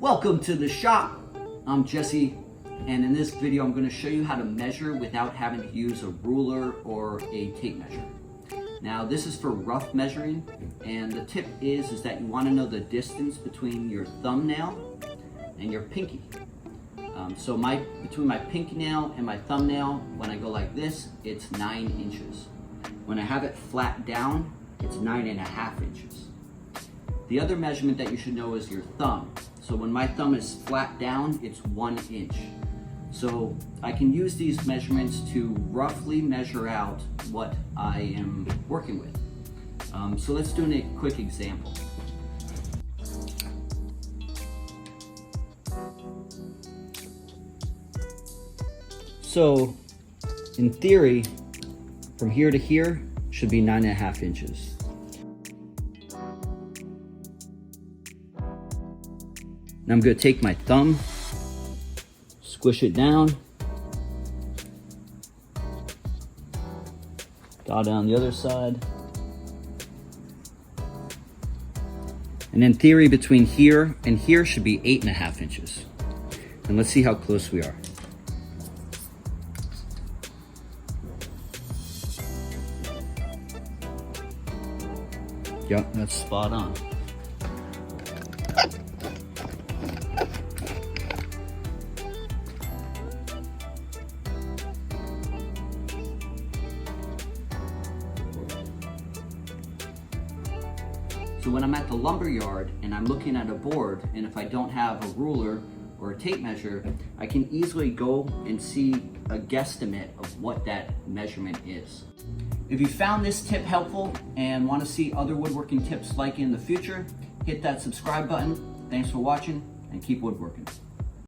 Welcome to the shop. I'm Jesse, and in this video I'm going to show you how to measure without having to use a ruler or a tape measure. Now this is for rough measuring, and the tip is that you want to know the distance between your thumbnail and your pinky. So between my pinky nail and my thumbnail, when I go like this, it's 9 inches. When I have it flat down, it's 9.5 inches. The other measurement that you should know is your thumb. So when my thumb is flat down, it's 1 inch. So I can use these measurements to roughly measure out what I am working with. So let's do a quick example. So in theory, from here to here should be 9.5 inches. Now I'm going to take my thumb, squish it down, dot it on the other side. And in theory, between here and here should be 8.5 inches. And let's see how close we are. Yep, that's spot on. So when I'm at the lumber yard and I'm looking at a board, and if I don't have a ruler or a tape measure, I can easily go and see a guesstimate of what that measurement is. If you found this tip helpful and want to see other woodworking tips like it in the future, hit that subscribe button. Thanks for watching, and keep woodworking.